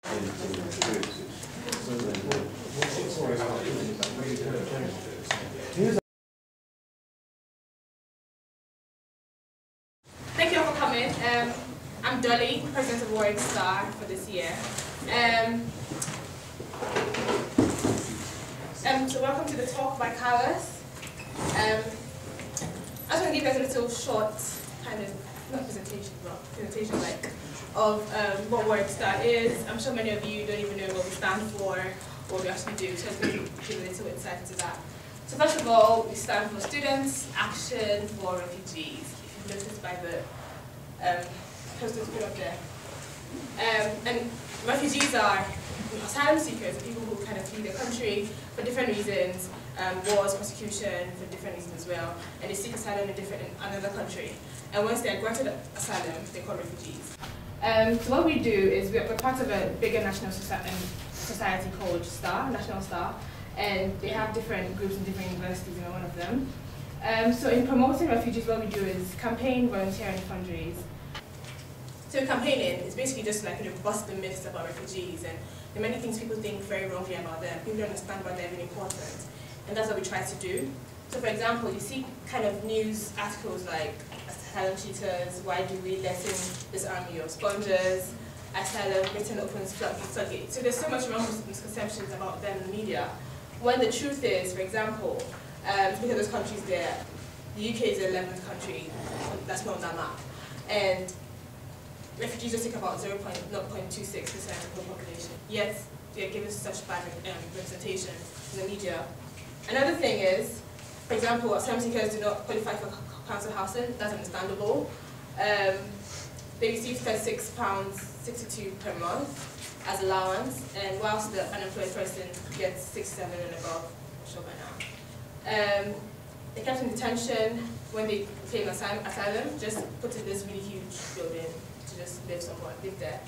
Thank you all for coming. I'm Dolly, President of Warwick Star for this year. So welcome to the talk by Carlos. I just want to give you guys a little short kind of, not presentation, but presentation like, of what Warwick Star is. I'm sure many of you don't even know what we stand for, what we actually do, so I'm going to give a little insight into that. So first of all, we stand for Students Action for Refugees. If you've noticed by the posters put up there. And refugees are asylum seekers, people who kind of flee their country for different reasons, wars, persecution, for different reasons as well, and they seek asylum in another country. And once they're granted asylum, they're called refugees. So what we do is we're part of a bigger national society called STAR, National STAR, and they have different groups in different universities, and we're one of them. So in promoting refugees, what we do is campaign, volunteer, and fundraise. So campaigning is basically just like bust the myths about refugees, and there are many things people think very wrongly about them. People don't understand why they're really important, and that's what we try to do. So for example, you see kind of news articles like asylum cheaters, why do we let in this army of spongers, asylum, Britain opens floodgates. So there's so much wrong misconceptions about them in the media, when the truth is, for example, look at those countries there. The UK is the 11th country that's not on that map. And refugees just take about 0.26% of the population. Yet, they're given such bad representation in the media. Another thing is, for example, asylum seekers do not qualify for council housing. That's understandable. They receive £36.62 per month as allowance, and whilst the unemployed person gets 6, 7 and above, I'm sure by now. They're kept in detention when they claim asylum, just put in this really huge building to just live there.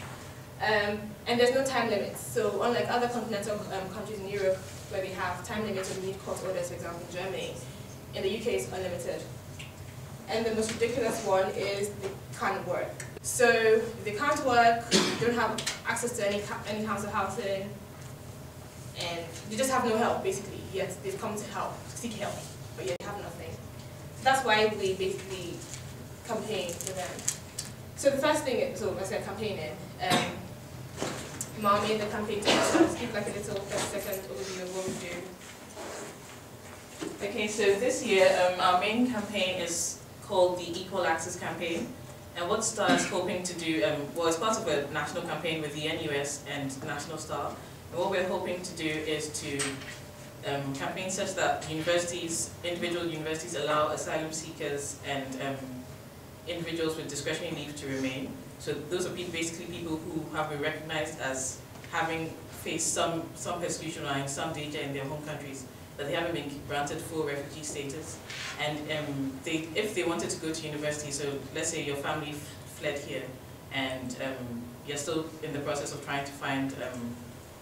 And there's no time limits. So unlike other continental countries in Europe where they have time limits when you need court orders, for example in Germany, in the UK it's unlimited. And the most ridiculous one is they can't work. So if they can't work, they don't have access to any council housing, and they just have no help basically. Yet they've come to seek help, but yet they have nothing. So that's why we basically campaign for them. So the first thing is, so I said campaigning. Mom made the campaign to us. Give like a little 30-second overview of what we do. Okay, so this year our main campaign is called the Equal Access Campaign. And what STAR is hoping to do, it's part of a national campaign with the NUS and National STAR. And what we're hoping to do is to campaign such that individual universities allow asylum seekers and individuals with discretionary leave to remain. So those are basically people who have been recognized as having faced some persecution or in some danger in their home countries, that they haven't been granted full refugee status. And if they wanted to go to university, so let's say your family fled here and you're still in the process of trying to find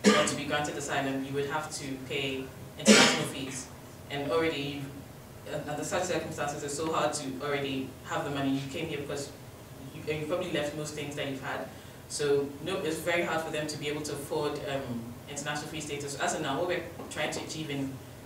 or to be granted asylum, you would have to pay international fees. And already, under such circumstances, it's so hard to already have the money. You came here because you probably left most things that you've had. So it's very hard for them to be able to afford international fee status. As of now, what we're trying to achieve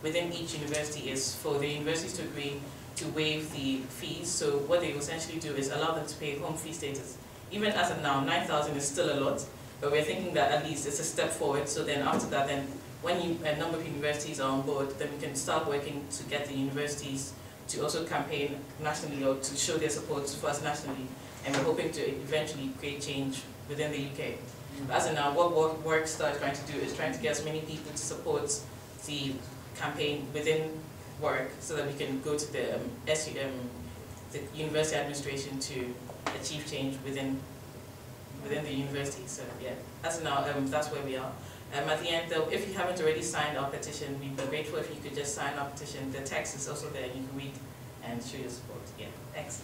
within each university is for the universities to agree to waive the fees. So what they will essentially do is allow them to pay home fee status. Even as of now, 9,000 is still a lot, but we're thinking that at least it's a step forward. So then after that, then when a number of universities are on board, then we can start working to get the universities to also campaign nationally or to show their support for us nationally. And we're hoping to eventually create change within the UK. As of now, what Warwick Star is trying to do is trying to get as many people to support the campaign within Warwick so that we can go to the university administration to achieve change within the university. So yeah, as of now, that's where we are. At the end though, if you haven't already signed our petition, we'd be grateful if you could just sign our petition. The text is also there, you can read and show your support. Yeah, thanks.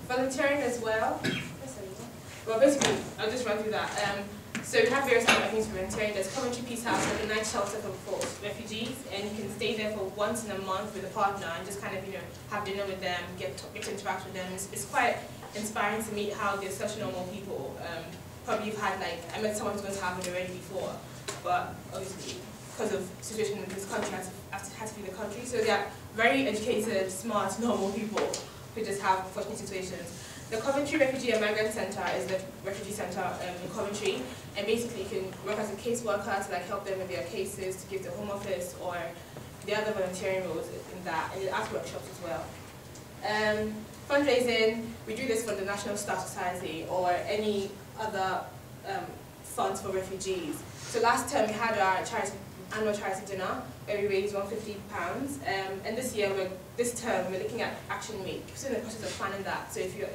Volunteering as well. Well, basically, I'll just run through that. So we have various things for volunteering. There's Coventry Peace House, like a night shelter for refugees, and you can stay there for once in a month with a partner and just kind of, have dinner with them, get to interact with them. It's quite inspiring to meet how they're such normal people. probably you've had like, I met someone who's going to have it already before, but obviously because of situation in this country, had to leave the country. So they are very educated, smart, normal people who just have unfortunate situations. The Coventry Refugee and Migrant Centre is the refugee centre in Coventry, and basically you can work as a caseworker to like help them with their cases, to give the Home Office or the other volunteering roles in that, and the art workshops as well. Fundraising, we do this for the National Star Society or any other funds for refugees. So last term we had our annual charity dinner where we raised £150, and this year, this term, we're looking at Action Week. We're still in the process of planning that. So if you're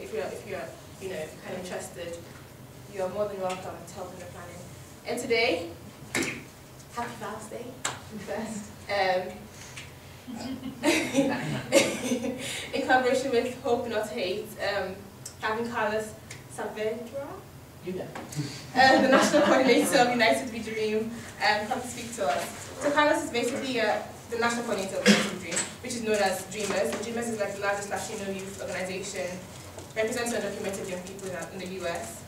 you know, kind of interested, you're more than welcome to help in the planning. And today, happy Father's Day first. In collaboration with Hope Not Hate, having Carlos Saavedra, the National Coordinator of United We Dream, come to speak to us. So Carlos is basically the National Coordinator of United We Dream, which is known as Dreamers. And Dreamers is like the largest Latino youth organization, represents undocumented young people in the US.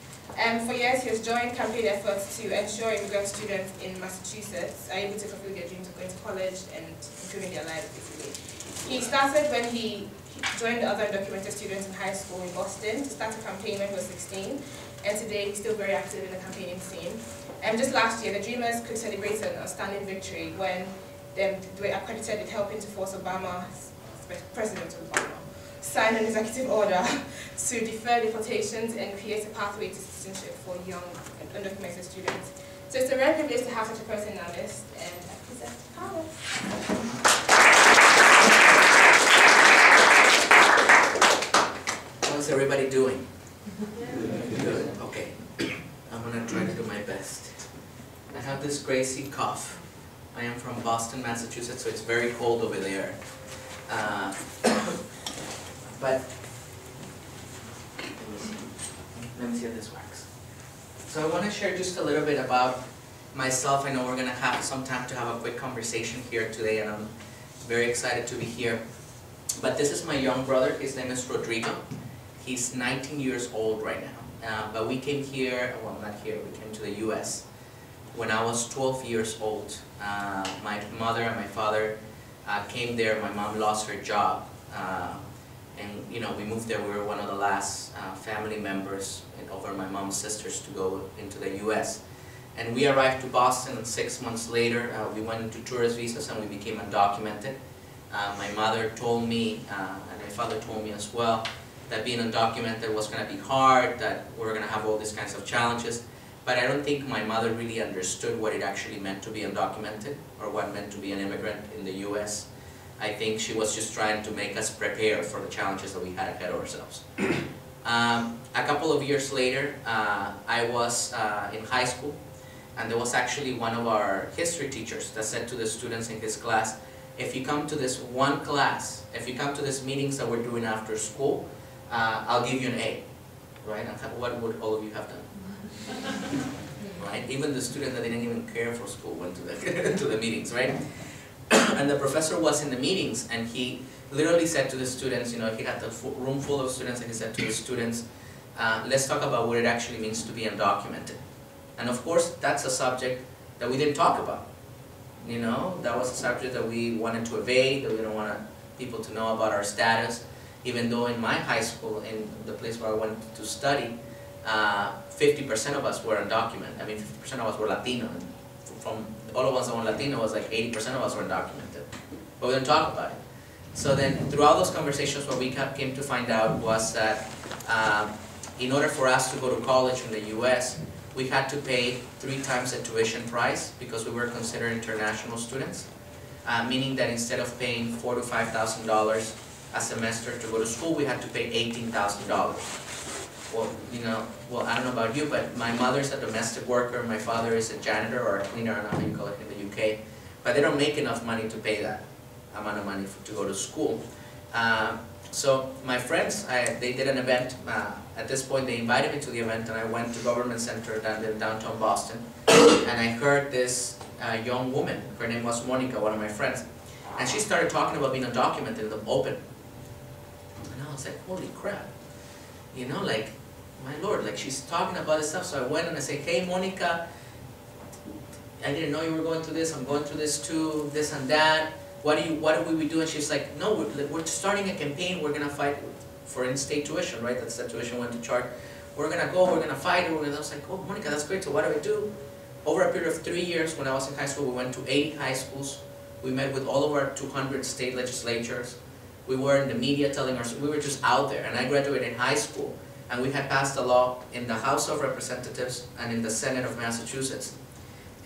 For years, he has joined campaign efforts to ensure immigrant students in Massachusetts are able to fulfill their dreams of going to college and improving their lives, basically. He started when he joined the other undocumented students in high school in Boston to start a campaign when he was 16, and today he's still very active in the campaigning scene. And just last year, the Dreamers could celebrate an outstanding victory when they were accredited with helping to force President Obama, sign an executive order to defer deportations and create a pathway to citizenship for young and undocumented students. So it's a rare privilege to have such a person in our list, and I present Carlos. How's everybody doing? Good, okay. I'm gonna try to do my best. I have this crazy cough. I am from Boston, Massachusetts, so it's very cold over there. But let me see if this works. So I want to share just a little bit about myself. I know we're going to have some time to have a quick conversation here today, and I'm very excited to be here. But this is my young brother. His name is Rodrigo. He's 19 years old right now. But we came here, well, not here, we came to the US when I was 12 years old. My mother and my father came there. My mom lost her job. And you know, we moved there. We were one of the last family members over my mom's sisters to go into the U.S. And we arrived to Boston, and 6 months later, we went into tourist visas and we became undocumented. My mother told me, and my father told me as well, that being undocumented was going to be hard, that we were going to have all these kinds of challenges. But I don't think my mother really understood what it actually meant to be undocumented, or what it meant to be an immigrant in the U.S. I think she was just trying to make us prepare for the challenges that we had ahead of ourselves. A couple of years later, I was in high school, and there was actually one of our history teachers that said to the students in his class, if you come to this one class, if you come to these meetings that we're doing after school, I'll give you an A. Right? And what would all of you have done? Right? Even the student that didn't even care for school went to the, to the meetings, right? And the professor was in the meetings, and he literally said to the students, you know, he had the room full of students, and he said to the students, let's talk about what it actually means to be undocumented. And of course, that's a subject that we didn't talk about. You know, that was a subject that we wanted to evade, that we didn't want people to know about our status, even though in my high school, in the place where I went to study, 50% of us were undocumented. I mean, 50% of us were Latino. And from all of us that were Latino, was like 80% of us were undocumented. But we didn't talk about it. So then, throughout those conversations, what we came to find out was that in order for us to go to college in the US, we had to pay 3 times the tuition price because we were considered international students. Meaning that instead of paying $4,000 to $5,000 a semester to go to school, we had to pay $18,000. Well, you know, well, I don't know about you, but my mother's a domestic worker, my father is a janitor or a cleaner, I don't know how you call it in the UK, but they don't make enough money to pay that amount of money to go to school. So my friends, they did an event. At this point, they invited me to the event, and I went to Government Center down in downtown Boston, and I heard this young woman. Her name was Monica, one of my friends, and she started talking about being undocumented in the open. And I was like, holy crap. You know, like, my Lord, like she's talking about this stuff. So I went and I said, hey, Monica, I didn't know you were going through this. I'm going through this too, this and that. What do we do? And she's like, no, we're starting a campaign. We're going to fight for in-state tuition, right? That's the tuition went to charge. We're going to go, we're going to fight. I was like, oh, Monica, that's great. So what do we do? Over a period of 3 years, when I was in high school, we went to 80 high schools. We met with all of our 200 state legislatures. We were in the media telling us, we were just out there. And I graduated high school, and we had passed a law in the House of Representatives and in the Senate of Massachusetts.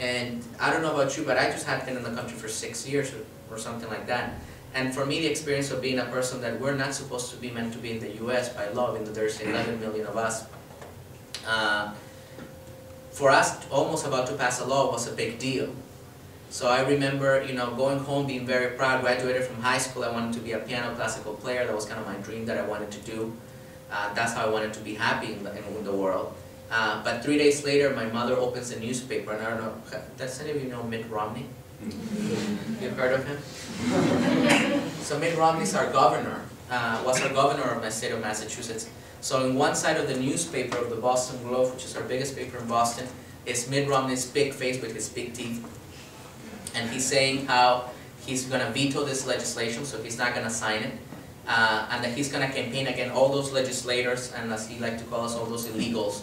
And I don't know about you, but I just had been in the country for 6 years or something like that. And for me, the experience of being a person that we're not supposed to be meant to be in the U.S. by law, even though there's 11 million of us, for us, almost about to pass a law was a big deal. So I remember, going home, being very proud. Graduated from high school. I wanted to be a piano classical player. That was kind of my dream that I wanted to do. That's how I wanted to be happy in the world. But 3 days later, my mother opens a newspaper, and I don't know, does any of you know Mitt Romney? You've heard of him? So Mitt Romney's our governor, was our governor of my state of Massachusetts. So in one side of the newspaper of the Boston Globe, which is our biggest paper in Boston, is Mitt Romney's big face with his big teeth. And he's saying how he's going to veto this legislation, so he's not going to sign it. And that he's going to campaign against all those legislators, and as he liked to call us, all those illegals,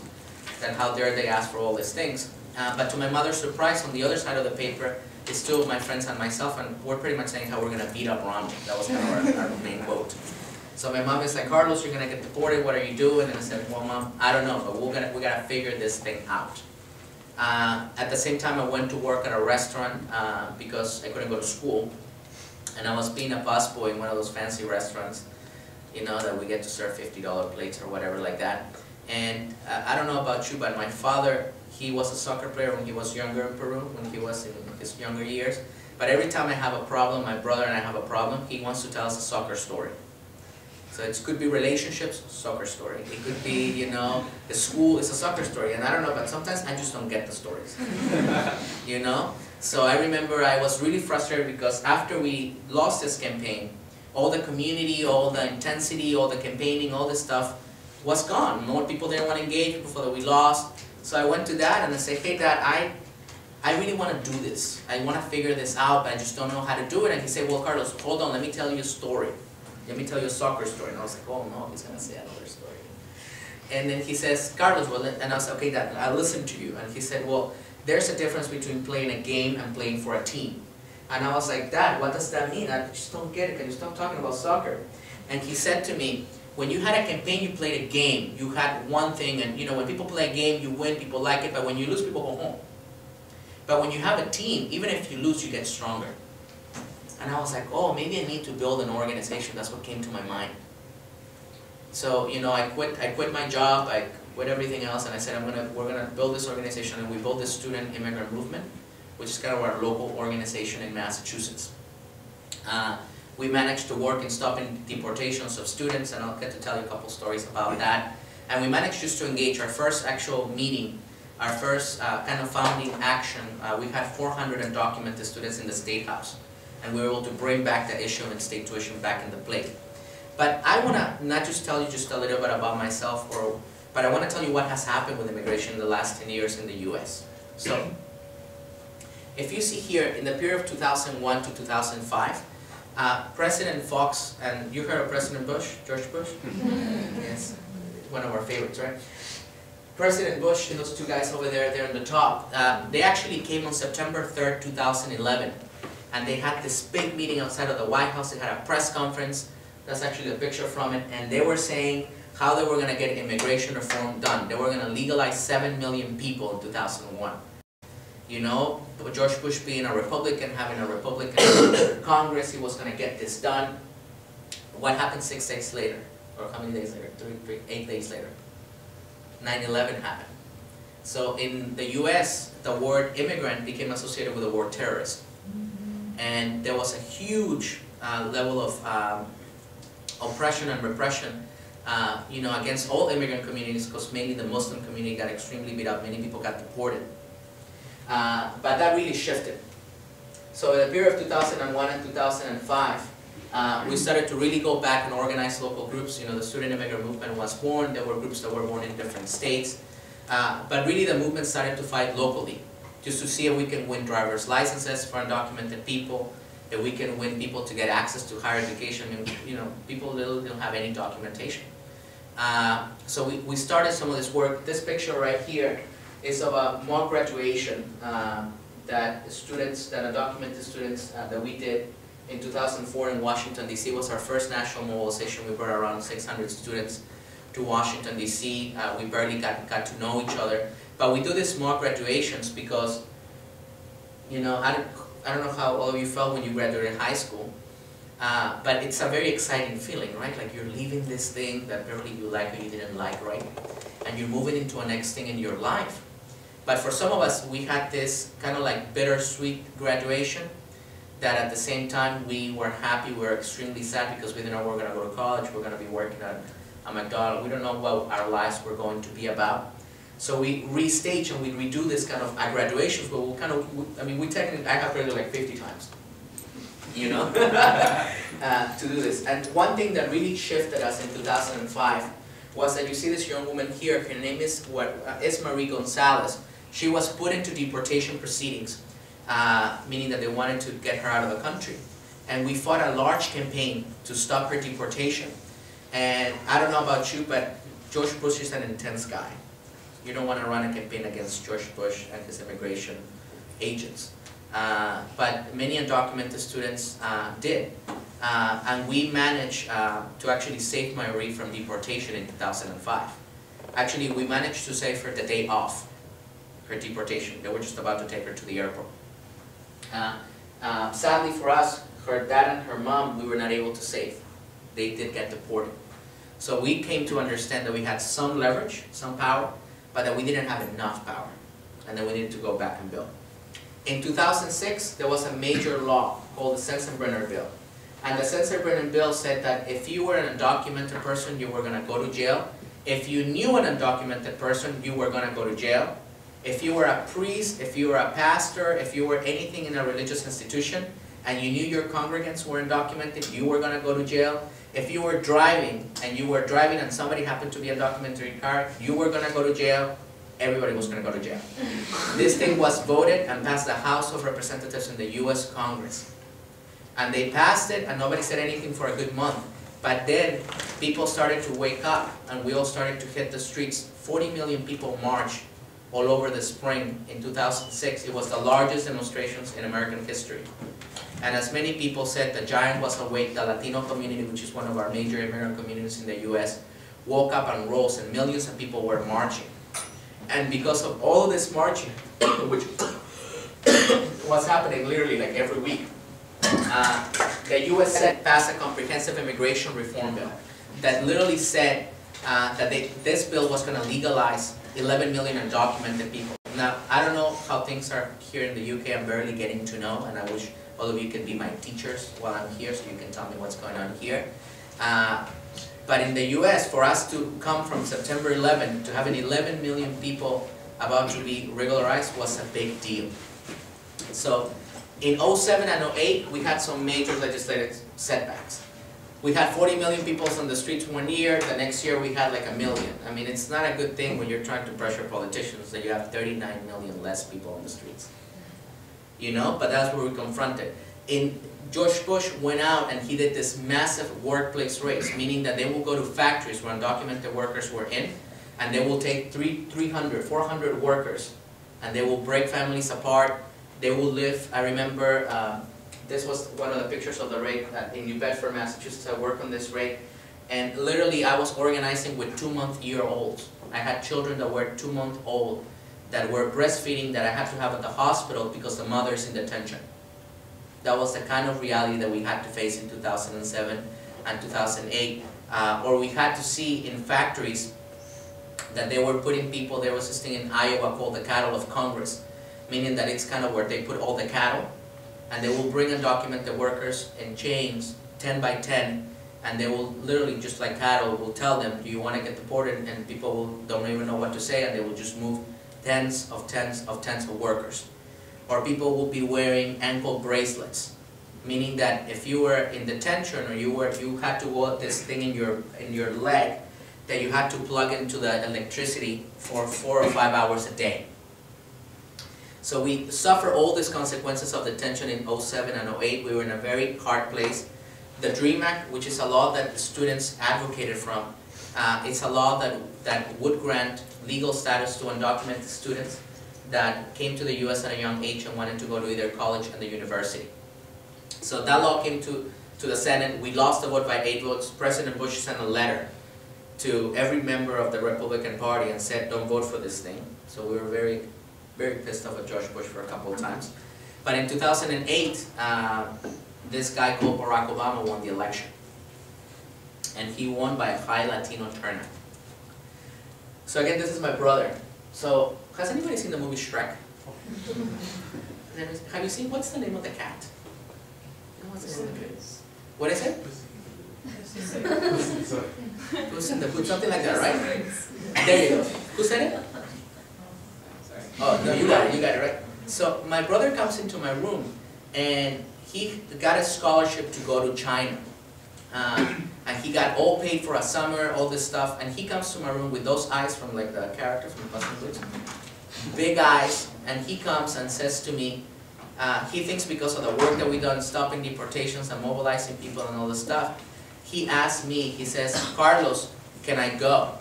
that how dare they ask for all these things. But to my mother's surprise, on the other side of the paper is two of my friends and myself, and we're pretty much saying how we're going to beat up Romney. That was kind of our main quote. So my mom is like, Carlos, you're going to get deported, what are you doing? And I said, well, Mom, I don't know, but we got to figure this thing out. At the same time, I went to work at a restaurant because I couldn't go to school. And I was being a busboy in one of those fancy restaurants, that we get to serve $50 plates or whatever like that. And I don't know about you, but my father, he was a soccer player when he was younger in Peru, when he was in his younger years. But every time I have a problem, my brother and I have a problem, he wants to tell us a soccer story. So it could be relationships, soccer story. It could be, the school is a soccer story. And I don't know, but sometimes I just don't get the stories. So I remember I was really frustrated because after we lost this campaign, all the community, all the intensity, all the campaigning, all this stuff was gone. More people didn't want to engage, people thought that we lost. So I went to Dad and I said, hey Dad, I really want to do this. I want to figure this out, but I just don't know how to do it. And he said, well, Carlos, hold on, let me tell you a story. Let me tell you a soccer story. And I was like, oh no, he's going to say another story. And then he says, Carlos, well, and I was like, okay, Dad, I'll listen to you. And he said, well, there's a difference between playing a game and playing for a team. And I was like, Dad, what does that mean? I just don't get it. Can you stop talking about soccer? And he said to me, when you had a campaign, you played a game. You had one thing, and when people play a game, you win, people like it, but when you lose, people go home. But when you have a team, even if you lose, you get stronger. And I was like, oh, maybe I need to build an organization. That's what came to my mind. So, I quit my job, I quit everything else, and I said, we're gonna build this organization, and we built this student immigrant movement, which is kind of our local organization in Massachusetts. We managed to work in stopping deportations of students, and I'll get to tell you a couple stories about that. And we managed just to engage our first actual meeting, our first kind of founding action. We had 400 undocumented students in the State House, and we were able to bring back the issue of state tuition back in the plate. But I want to not just tell you just a little bit about myself, but I want to tell you what has happened with immigration in the last 10 years in the U.S. So, if you see here, in the period of 2001 to 2005, President Fox, and you heard of President Bush, George Bush? Yes, one of our favorites, right? President Bush and those two guys over there, they're on the top, they actually came on September 3rd, 2011. And they had this big meeting outside of the White House. They had a press conference. That's actually a picture from it. And they were saying how they were going to get immigration reform done. They were going to legalize 7 million people in 2001. George Bush being a Republican, having a Republican Congress, he was going to get this done. What happened 6 days later? Or how many days later? 8 days later. 9/11 happened. So in the US, the word immigrant became associated with the word terrorist. And there was a huge level of oppression and repression, against all immigrant communities, because mainly the Muslim community got extremely beat up. Many people got deported. But that really shifted. So in the period of 2001 and 2005, we started to really go back and organize local groups. You know, the student immigrant movement was born. There were groups that were born in different states. But really the movement started to fight locally, just to see if we can win driver's licenses for undocumented people, if we can win people to get access to higher education. I mean, you know, people literally don't have any documentation. So we started some of this work. This picture right here is of a mock graduation that undocumented students that we did in 2004 in Washington, D.C. It was our first national mobilization. We brought around 600 students to Washington, D.C. We barely got to know each other. But we do these mock graduations because, you know, I don't know how all of you felt when you graduated high school, but it's a very exciting feeling, right? Like you're leaving this thing that barely you like or you didn't like, right? And you're moving into a next thing in your life. But for some of us, we had this kind of like bittersweet graduation that at the same time we were happy, we were extremely sad because we didn't know we were going to go to college, we were going to be working at a McDonald's. We don't know what our lives were going to be about. So we restage and we redo this kind of graduations, but we'll kind of, I mean, I have graduated like 50 times, you know, to do this. And one thing that really shifted us in 2005 was that you see this young woman here, her name is Marie Gonzalez. She was put into deportation proceedings, meaning that they wanted to get her out of the country. And we fought a large campaign to stop her deportation. And I don't know about you, but George Bush is an intense guy. You don't want to run a campaign against George Bush and his immigration agents. But many undocumented students did. And we managed to actually save Marie from deportation in 2005. Actually, we managed to save her the day off her deportation. They were just about to take her to the airport. Sadly for us, her dad and her mom, we were not able to save. They did get deported. So we came to understand that we had some leverage, some power, but that we didn't have enough power, and that we needed to go back and build. In 2006, there was a major law called the Sensenbrenner Bill. And the Sensenbrenner Bill said that if you were an undocumented person, you were going to go to jail. If you knew an undocumented person, you were going to go to jail. If you were a priest, if you were a pastor, if you were anything in a religious institution, and you knew your congregants were undocumented, you were going to go to jail. If you were driving, and somebody happened to be a undocumented car, you were going to go to jail. Everybody was going to go to jail. This thing was voted and passed the House of Representatives in the U.S. Congress. And they passed it, and nobody said anything for a good month. But then people started to wake up, and we all started to hit the streets. 40 million people marched all over the spring in 2006. It was the largest demonstrations in American history. And as many people said, the giant was awake. The Latino community, which is one of our major immigrant communities in the U.S., woke up and rose, and millions of people were marching. And because of all of this marching, which was happening literally like every week, the U.S. Senate passed a comprehensive immigration reform bill that literally said that this bill was going to legalize 11 million undocumented people. Now, I don't know how things are here in the UK. I'm barely getting to know, and I wish all of you could be my teachers while I'm here so you can tell me what's going on here. But in the US, for us to come from September 11 to having 11 million people about to be regularized was a big deal. So in 07 and 08, we had some major legislative setbacks. We had 40 million people on the streets one year. The next year we had like 1 million. I mean, it's not a good thing when you're trying to pressure politicians that you have 39 million less people on the streets. You know, but that's where we confronted. George Bush went out and he did this massive workplace race, meaning that they will go to factories where undocumented workers were in, and they will take 300, 400 workers, and they will break families apart. They will live, I remember, this was one of the pictures of the raid in New Bedford, Massachusetts. I worked on this raid, and literally I was organizing with 2-month-year-olds. I had children that were 2-month-old that were breastfeeding that I had to have at the hospital because the mother's in detention. That was the kind of reality that we had to face in 2007 and 2008, or we had to see in factories that they were putting people. There was this thing in Iowa called the cattle of Congress, meaning that it's kind of where they put all the cattle, and they will bring undocumented workers in chains, 10 by 10, and they will literally, just like cattle, will tell them, do you want to get deported? And people don't even know what to say, and they will just move tens of workers. Or people will be wearing ankle bracelets meaning that if you were in detention or you had to wear this thing in your leg, that you had to plug into the electricity for 4 or 5 hours a day. So we suffer all these consequences of detention in 07 and 08. We were in a very hard place. The DREAM Act, which is a law that the students advocated from, it's a law that would grant legal status to undocumented students that came to the US at a young age and wanted to go to either college and the university. So that law came to the Senate. We lost the vote by 8 votes. President Bush sent a letter to every member of the Republican Party and said, don't vote for this thing. So we were very, very pissed off at George Bush for a couple of times. But in 2008, this guy called Barack Obama won the election. And he won by a high Latino turnout. So again, this is my brother. So, has anybody seen the movie Shrek? Have you seen, what's the name of the cat? What's the name of the cat? What is it? Puss in the Boot, something like that, right? There you go. Who said it? Oh, no, you got it, right? So, my brother comes into my room, and he got a scholarship to go to China. And he got all paid for a summer, all this stuff, and he comes to my room with those eyes from like the character from Puss in Boots, big eyes, and he comes and says to me, he thinks because of the work that we've done, stopping deportations and mobilizing people and all this stuff, he asked me, he says, Carlos, can I go?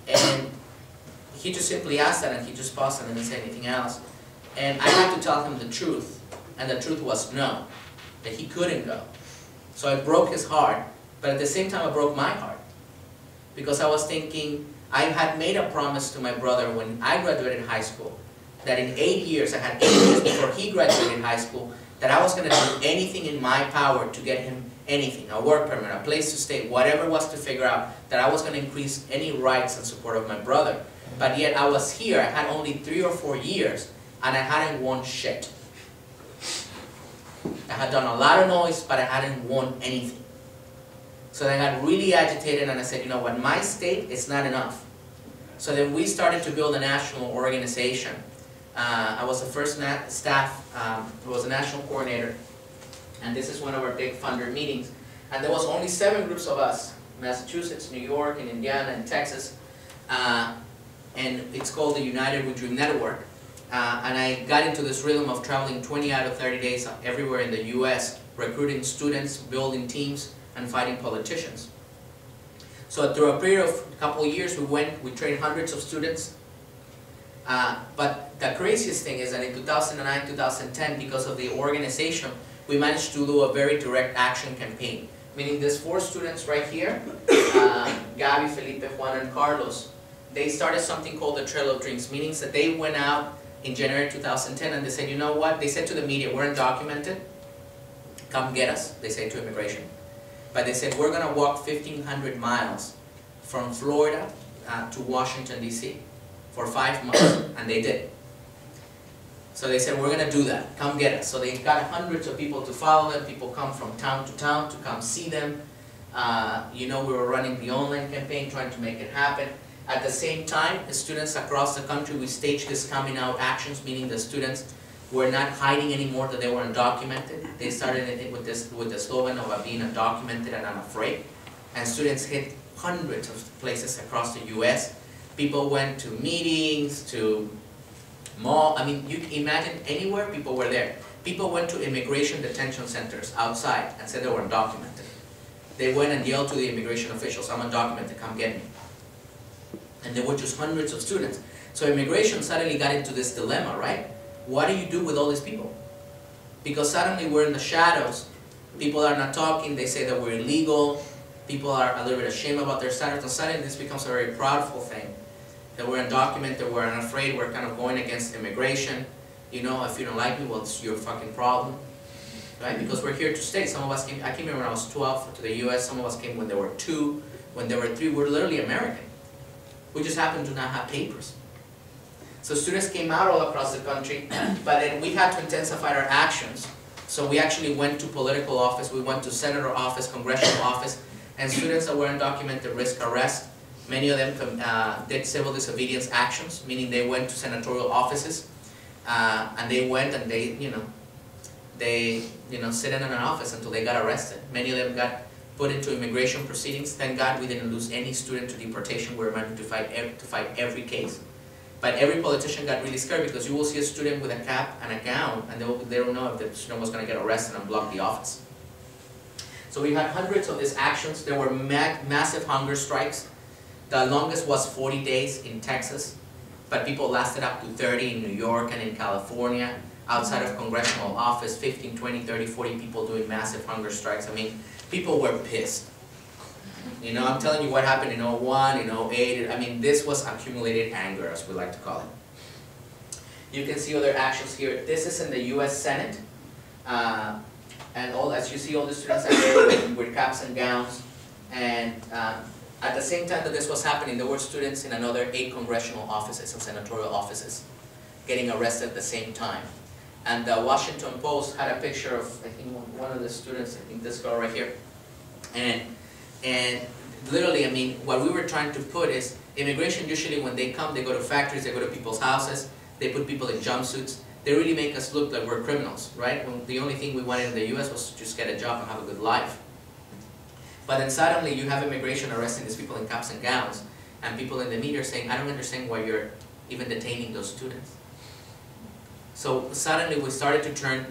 And he just simply asked that, and he just paused and didn't say anything else. And I had to tell him the truth, and the truth was no, that he couldn't go. So I broke his heart, but at the same time I broke my heart. Because I was thinking, I had made a promise to my brother when I graduated high school, that in 8 years, I had 8 years before he graduated high school, that I was going to do anything in my power to get him anything, a work permit, a place to stay, whatever it was to figure out, that I was going to increase any rights and support of my brother. But yet I was here, I had only 3 or 4 years, and I hadn't won shit. I had done a lot of noise, but I hadn't won anything. So I got really agitated, and I said, you know what, my state is not enough. So then we started to build a national organization. I was the first was a national coordinator, and this is one of our big funder meetings. And there was only 7 groups of us, Massachusetts, New York, and Indiana, and Texas, and it's called the United We Dream Network. And I got into this rhythm of traveling 20 out of 30 days everywhere in the US, recruiting students, building teams, and fighting politicians. So through a period of a couple of years, we trained hundreds of students. But the craziest thing is that in 2009, 2010, because of the organization, we managed to do a very direct action campaign. Meaning there's 4 students right here, Gabi, Felipe, Juan, and Carlos. They started something called the Trail of Dreams, meaning that they went out in January 2010 and they said, you know what, they said to the media, we're undocumented, come get us, they say to immigration. But they said, we're going to walk 1,500 miles from Florida to Washington, D.C. for 5 months, and they did. So they said, we're going to do that, come get us. So they got hundreds of people to follow them, people come from town to come see them. You know, we were running the online campaign, trying to make it happen. At the same time, the students across the country, we staged this coming out actions, meaning the students were not hiding anymore that they were undocumented. They started it with the slogan of being undocumented and unafraid. And students hit hundreds of places across the US. People went to meetings, to mall. I mean, you can imagine anywhere people were there. People went to immigration detention centers outside and said they were undocumented. They went and yelled to the immigration officials, I'm undocumented, come get me. And there were just hundreds of students. So immigration suddenly got into this dilemma, right? What do you do with all these people? Because suddenly we're in the shadows. People are not talking, they say that we're illegal. People are a little bit ashamed about their status, and suddenly this becomes a very proudful thing. That we're undocumented, we're unafraid, we're kind of going against immigration. You know, if you don't like me, well, it's your fucking problem. Right? Because we're here to stay. Some of us came, I came here when I was 12 to the US, some of us came when they were 2, when they were 3, we're literally American. We just happen to not have papers. So students came out all across the country, but then we had to intensify our actions. So we actually went to political office, we went to senator office, congressional office, and students that were undocumented risk arrest. Many of them did civil disobedience actions, meaning they went to senatorial offices, and they went and they, you know, they, sit in an office until they got arrested. Many of them got put into immigration proceedings. Thank God we didn't lose any student to deportation. We were managed to fight every case. But every politician got really scared because you will see a student with a cap and a gown, and they don't know if the student was going to get arrested and block the office. So we had hundreds of these actions. There were massive hunger strikes. The longest was 40 days in Texas, but people lasted up to 30 in New York and in California. Outside of congressional office, 15, 20, 30, 40 people doing massive hunger strikes. I mean, people were pissed. I'm telling you what happened in 01, in 08. I mean, this was accumulated anger, as we like to call it. You can see other actions here. This is in the US Senate. And as you see, all the students are there with caps and gowns. And at the same time that this was happening, there were students in another 8 congressional offices and senatorial offices getting arrested at the same time. And the Washington Post had a picture of, I think, one of the students, I think this girl right here. And literally, I mean, what we were trying to put is, immigration usually when they come, they go to factories, they go to people's houses, they put people in jumpsuits. They really make us look like we're criminals, right? When the only thing we wanted in the US was to just get a job and have a good life. But then suddenly you have immigration arresting these people in caps and gowns, and people in the media saying, I don't understand why you're even detaining those students. So suddenly we started to turn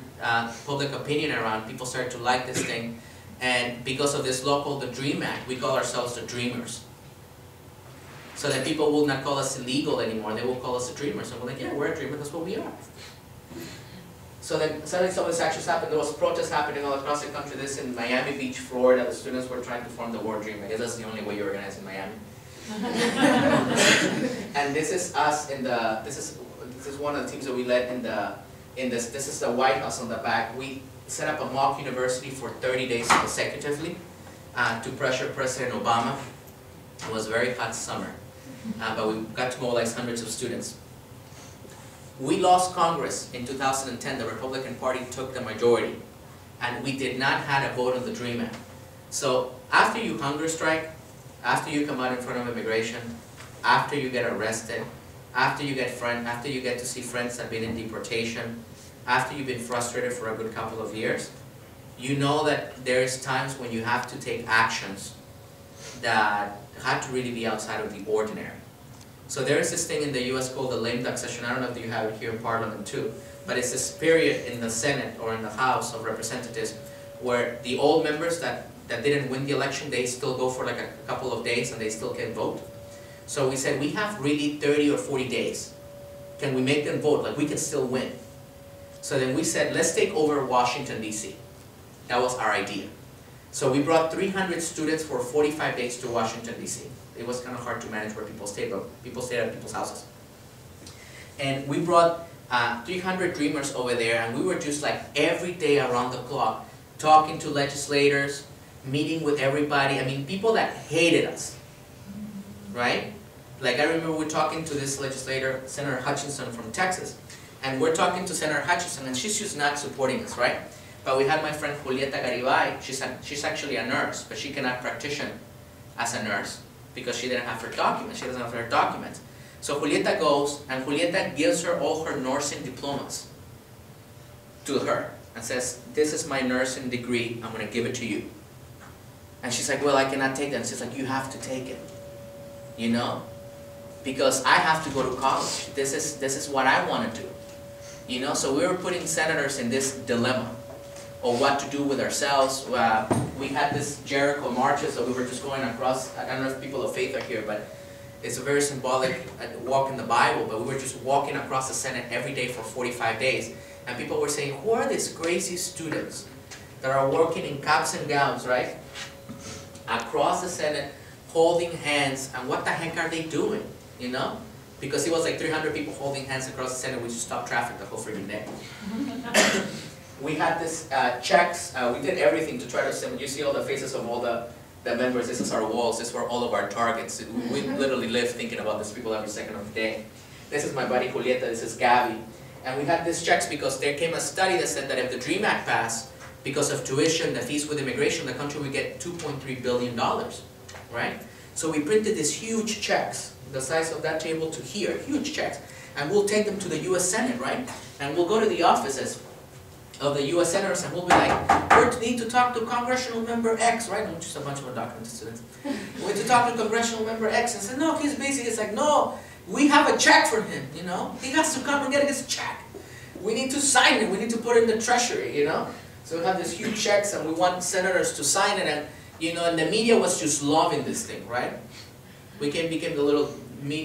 public opinion around. People started to like this thing. And because of this law called the DREAM Act, we call ourselves the Dreamers. So that people will not call us illegal anymore. They will call us the Dreamers. And we're like, yeah, we're a dreamer. That's what we are. So then suddenly some of these actions happened. There was protests happening all across the country. This in Miami Beach, Florida. The students were trying to form the war dream. I guess that's the only way you organize in Miami. And this is us in the. This is one of the teams that we led in this. This is the White House on the back. We set up a mock university for 30 days consecutively to pressure President Obama. It was a very hot summer, but we got to mobilize hundreds of students. We lost Congress in 2010. The Republican Party took the majority, and we did not have a vote on the DREAM Act. So after you hunger strike, after you come out in front of immigration, after you get arrested, after you get to see friends that have been in deportation, after you've been frustrated for a good couple of years, you know that there's times when you have to take actions that have to really be outside of the ordinary. So there is this thing in the US called the lame duck session. I don't know if you have it here in Parliament too, but it's this period in the Senate or in the House of Representatives where the old members that didn't win the election, they still go for like a couple of days and they still can vote. So we said, we have really 30 or 40 days. Can we make them vote? Like, we can still win. So then we said, let's take over Washington, D.C. That was our idea. So we brought 300 students for 45 days to Washington, D.C. It was kind of hard to manage where people stayed, but people stayed at people's houses. And we brought 300 dreamers over there, and we were just like every day around the clock, talking to legislators, meeting with everybody. I mean, people that hated us, right? Like, I remember we were talking to this legislator, Senator Hutchinson from Texas, and we're talking to Senator Hutchinson, and she's just not supporting us, right? But we had my friend Julieta Garibay. She's actually a nurse, but she cannot practice as a nurse because she didn't have her documents. She doesn't have her documents. So Julieta goes, and Julieta gives her all her nursing diplomas to her and says, this is my nursing degree, I'm going to give it to you. And she's like, well, I cannot take that. And she's like, you have to take it, you know, because I have to go to college. This is what I want to do, you know. So we were putting senators in this dilemma of what to do with ourselves. We had this Jericho marches, so we were just going across. I don't know if people of faith are here, but it's a very symbolic walk in the Bible, but we were just walking across the Senate every day for 45 days. And people were saying, who are these crazy students that are working in caps and gowns, right? Across the Senate, holding hands, and what the heck are they doing, you know? Because it was like 300 people holding hands across the Senate, we just stopped traffic the whole freaking day. We had this checks, we did everything to try to, you see all the faces of all the members, this is our walls, this were all of our targets. We literally live thinking about these people every second of the day. This is my buddy Julieta, this is Gabby. And we had these checks because there came a study that said that if the DREAM Act passed, because of tuition, the fees with immigration, the country would get $2.3 billion, right? So we printed these huge checks, the size of that table to here, huge checks. And we'll take them to the US Senate, right? And we'll go to the offices of the U.S. senators, and we'll be like, we need to talk to Congressional Member X, right? I'm just a bunch of undocumented students. We need to talk to Congressional Member X, and say, no, he's busy. It's like, no, we have a check for him, you know? He has to come and get his check. We need to sign it. We need to put it in the treasury, you know? So we have these huge checks, and we want senators to sign it, and, you know, and the media was just loving this thing, right? We became the little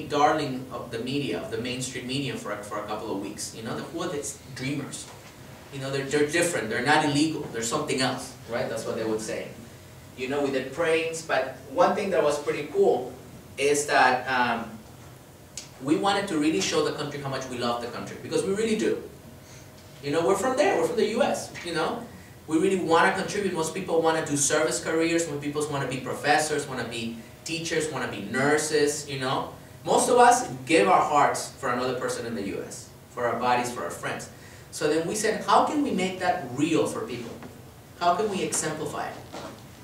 darling of the media, of the mainstream media for a couple of weeks. You know, who are these dreamers? You know, they're different. They're not illegal. They're something else, right? That's what they would say. You know, we did parades, but one thing that was pretty cool is that we wanted to really show the country how much we love the country, because we really do. You know, we're from there. We're from the U.S., you know. We really want to contribute. Most people want to do service careers. Most people want to be professors, want to be teachers, want to be nurses, you know. Most of us give our hearts for another person in the U.S., for our bodies, for our friends. So then we said, how can we make that real for people? How can we exemplify it?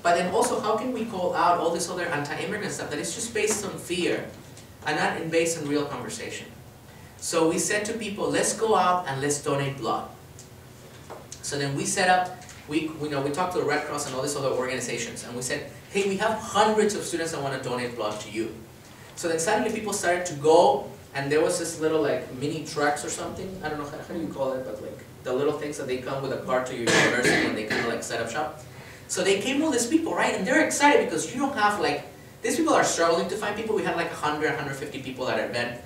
But then also, how can we call out all this other anti-immigrant stuff that is just based on fear and not based on real conversation? So we said to people, let's go out and let's donate blood. So then we set up, we talked to the Red Cross and all these other organizations, and we said, hey, we have hundreds of students that want to donate blood to you. So then suddenly people started to go, and there was this little like mini trucks or something, I don't know, how do you call it, but like the little things that they come with a car to your university and they kind of like set up shop. So they came all these people, right, and they're excited because you don't have like, these people are struggling to find people. We had like 100, 150 people at our event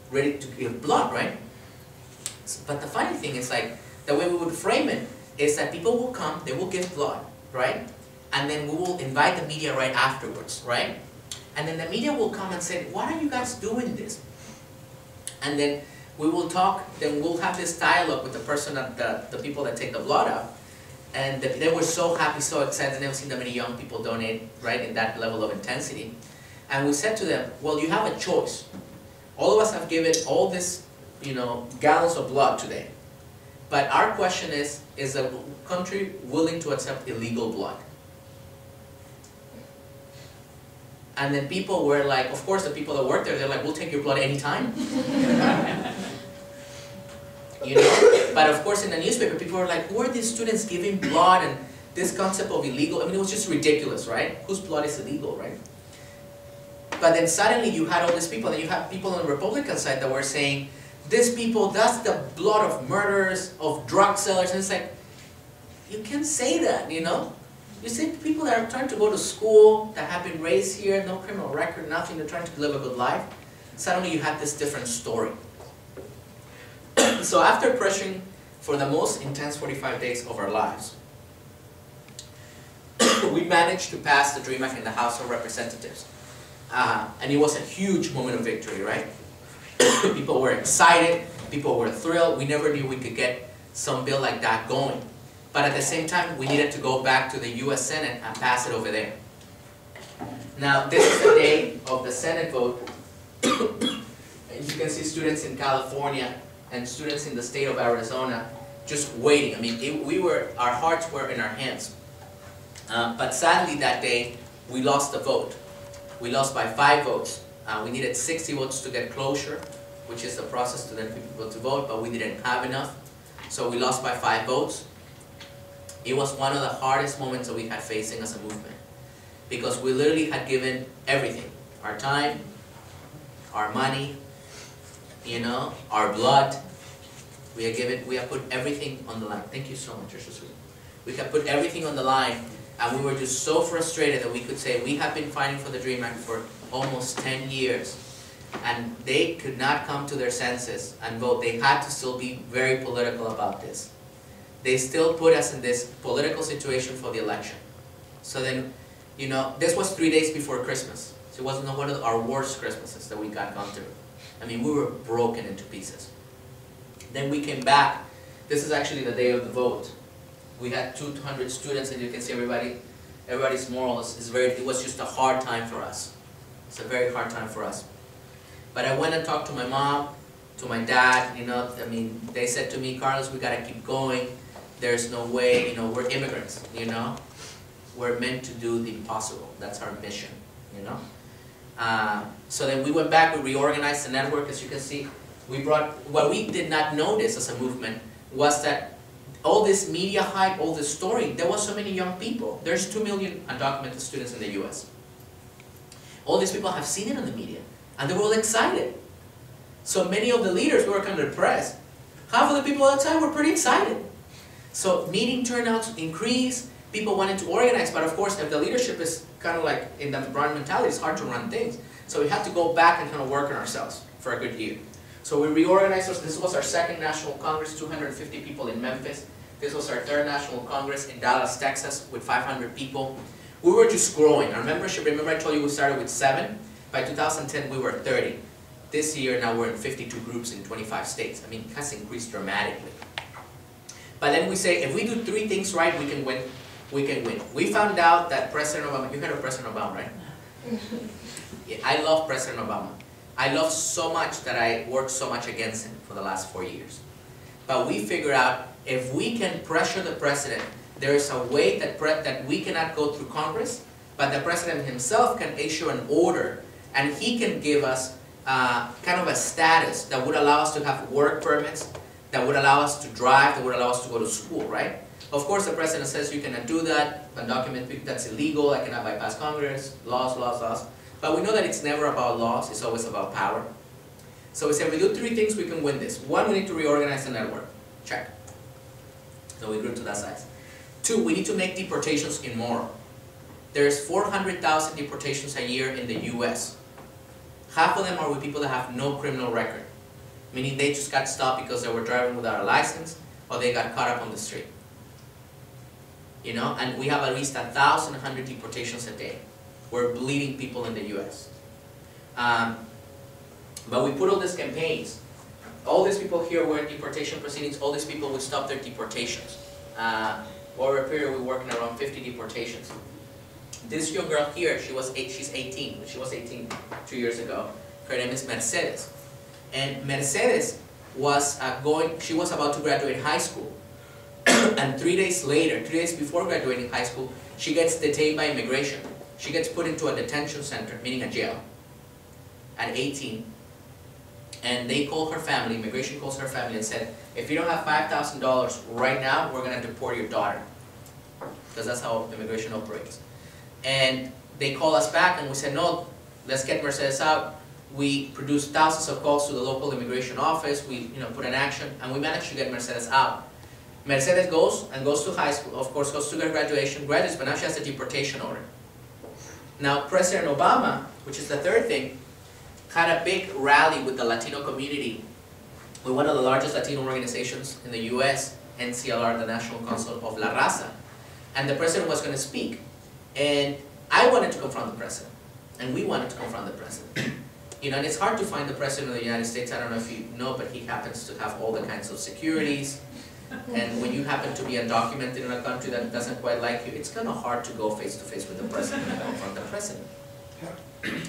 ready to give blood, right? But the funny thing is like, the way we would frame it is that people will come, they will give blood, right? And then we will invite the media right afterwards, right? And then the media will come and say, why are you guys doing this? And then we will talk, then we'll have this dialogue with the person, the people that take the blood out. And they were so happy, so excited. They've never seen that many young people donate, right, in that level of intensity. And we said to them, well, you have a choice. All of us have given all this, you know, gallons of blood today. But our question is the country willing to accept illegal blood? And then people were like, of course the people that work there, they're like, we'll take your blood anytime. You know? But of course in the newspaper, people were like, who are these students giving blood and this concept of illegal? I mean, it was just ridiculous, right? Whose blood is illegal, right? But then suddenly you had all these people, and you have people on the Republican side that were saying, these people, that's the blood of murderers, of drug sellers, and it's like, you can't say that, you know? You see people that are trying to go to school, that have been raised here, no criminal record, nothing, they're trying to live a good life. Suddenly you have this different story. So after pressuring for the most intense 45 days of our lives, we managed to pass the DREAM Act in the House of Representatives. And it was a huge moment of victory, right? People were excited, people were thrilled. We never knew we could get some bill like that going. But at the same time, we needed to go back to the US Senate and pass it over there. Now, this is the day of the Senate vote. And you can see students in California and students in the state of Arizona just waiting. I mean, our hearts were in our hands. But sadly that day, we lost the vote. We lost by 5 votes. We needed 60 votes to get closure, which is the process to then for people to vote, but we didn't have enough. So we lost by 5 votes. It was one of the hardest moments that we had facing as a movement, because we literally had given everything. Our time, our money, you know, our blood. We had put everything on the line. Thank you so much, you're so sweet. We had put everything on the line, and we were just so frustrated that we could say, we have been fighting for the DREAM Act for almost 10 years. And they could not come to their senses and vote. They had to still be very political about this. They still put us in this political situation for the election. So then, you know, this was 3 days before Christmas. So it was one of our worst Christmases that we got gone through. I mean, we were broken into pieces. Then we came back. This is actually the day of the vote. We had 200 students, and you can see everybody's moral it was just a hard time for us. It's a very hard time for us. But I went and talked to my mom, to my dad, you know, I mean, they said to me, Carlos, we gotta keep going. There's no way, you know, we're immigrants, you know. We're meant to do the impossible. That's our mission, you know. So then we went back, we reorganized the network, as you can see. We brought, what we did not notice as a movement was that all this media hype, all this story, there was so many young people. There's 2 million undocumented students in the US. All these people have seen it on the media, and they were all excited. So many of the leaders were kind of depressed. Half of the people outside were pretty excited. So meeting turnouts increased, people wanted to organize, but of course if the leadership is kind of like in that brand mentality, it's hard to run things. So we had to go back and kind of work on ourselves for a good year. So we reorganized us. This was our second National Congress, 250 people in Memphis. This was our third National Congress in Dallas, Texas, with 500 people. We were just growing. Our membership, remember I told you we started with 7? By 2010 we were 30. This year now we're in 52 groups in 25 states. I mean, it has increased dramatically. But then we say, if we do 3 things right, we can win. We can win. We found out that President Obama, you heard of President Obama, right? Yeah, I love President Obama. I love so much that I worked so much against him for the last 4 years. But we figured out, if we can pressure the president, there is a way that we cannot go through Congress, but the president himself can issue an order, and he can give us kind of a status that would allow us to have work permits, that would allow us to drive, that would allow us to go to school, right? Of course, the president says you cannot do that, undocumented, that's illegal, I cannot bypass Congress, laws. But we know that it's never about laws, it's always about power. So we said, we do 3 things, we can win this. 1, we need to reorganize the network. Check. So we grew to that size. 2, we need to make deportations immoral. There's 400,000 deportations a year in the US. Half of them are with people that have no criminal record, meaning they just got stopped because they were driving without a license, or they got caught up on the street. You know, and we have at least 1,100 deportations a day. We're bleeding people in the US. But we put all these campaigns. All these people here were in deportation proceedings. All these people, we stopped their deportations. Over a period, we were working around 50 deportations. This young girl here, she's 18. She was 18 2 years ago. Her name is Mercedes. And Mercedes was she was about to graduate high school. And 3 days later, 3 days before graduating high school, she gets detained by immigration. She gets put into a detention center, meaning a jail, at 18. And they call her family, immigration calls her family and said, if you don't have $5,000 right now, we're going to deport your daughter. Because that's how immigration operates. And they call us back and we said, no, let's get Mercedes out. We produced thousands of calls to the local immigration office. We put an action, and we managed to get Mercedes out. Mercedes goes to high school, of course, goes to her graduation, graduates, but now she has a deportation order. Now, President Obama, which is the third thing, had a big rally with the Latino community, with one of the largest Latino organizations in the US, NCLR, the National Council of La Raza. And the president was going to speak. And I wanted to confront the president. And we wanted to confront the president. And it's hard to find the president of the United States. I don't know if you know, but he happens to have all the kinds of securities. And when you happen to be undocumented in a country that doesn't quite like you, it's kind of hard to go face to face with the president and confront the president.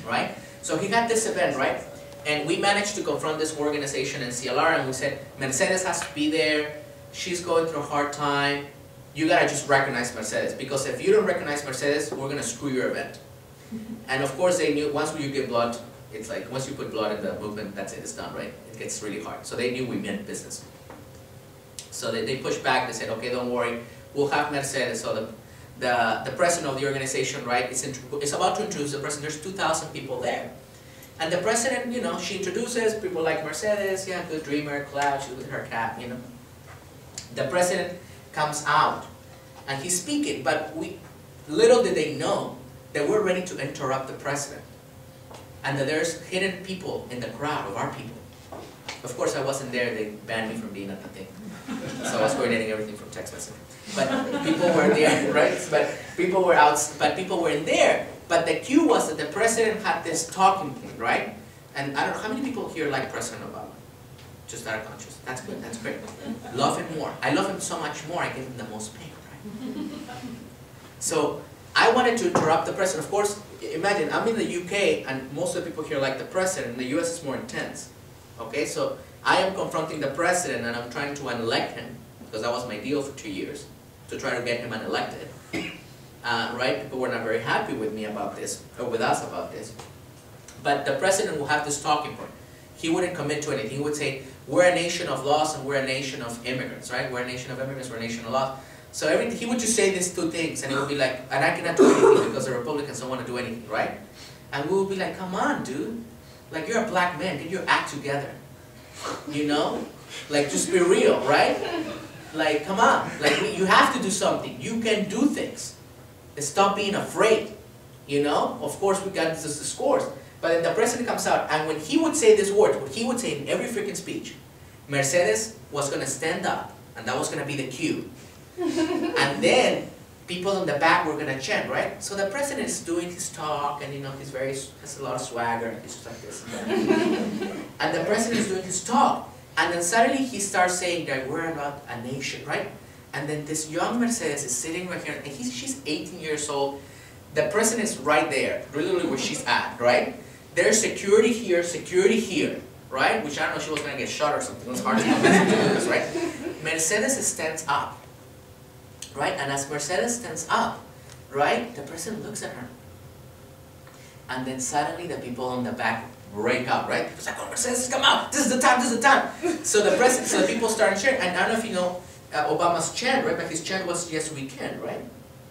Right? So he had this event, right? And we managed to confront this organization in CLR, and we said, Mercedes has to be there. She's going through a hard time. You gotta just recognize Mercedes, because if you don't recognize Mercedes, we're gonna screw your event. And of course they knew, once you get blood, it's like, once you put blood in the movement, that's it, it's done, right? It gets really hard. So they knew we meant business. So they pushed back, they said, okay, don't worry, we'll have Mercedes. So the president of the organization, right, is about to introduce the president. There's 2,000 people there. And the president, she introduces people like Mercedes, yeah, good dreamer, cloud, she's with her cap, The president comes out, and he's speaking, but little did they know that we're ready to interrupt the president. And that there's hidden people in the crowd of our people. Of course, I wasn't there, they banned me from being at the thing. So I was coordinating everything from text messaging. But people were there, right? But people were out, but people were in there. But the cue was that the president had this talking point, right? And I don't know, how many people here like President Obama? Just out of conscious. That's good, that's great. Love him more. I love him so much more, I give him the most pain, right? So I wanted to interrupt the president. Of course, imagine, I'm in the UK, and most of the people here like the president. In the US, it's more intense. Okay, so I am confronting the president, and I'm trying to unelect him, because that was my deal for 2 years, to try to get him unelected. Right? People were not very happy with me about this, or with us about this. But the president will have this talking point. he wouldn't commit to anything. He would say, we're a nation of laws and we're a nation of immigrants, right? We're a nation of immigrants, we're a nation of laws. So he would just say these two things, and it would be like, and I cannot do anything because the Republicans don't want to do anything, right? And we would be like, come on, dude. Like, you're a black man, get your act together. You know? Like, just be real, right? Like, come on. Like, you have to do something. You can do things. Stop being afraid. You know? Of course, we got this discourse. But then the president comes out, and when he would say these words, what he would say in every freaking speech, Mercedes was going to stand up, and that was going to be the cue. And then people in the back were going to chant, right? So the president is doing his talk, and you know, has a lot of swagger, and he's just like this and that. And the president is doing his talk, and then suddenly he starts saying that we're not a nation, right? And then this young Mercedes is sitting right here, and she's 18 years old. The president is right there, literally where she's at, right? There's security here, right? Which I don't know if she was going to get shot or something. It was hard to know this, right? Mercedes stands up, right? And as Mercedes stands up, right, the president looks at her. And then suddenly the people on the back break out, right? It's like, oh, Mercedes, come out! This is the time, this is the time! So the president, so the people start cheering. And I don't know if you know Obama's chant, right? But his chant was, yes, we can, right?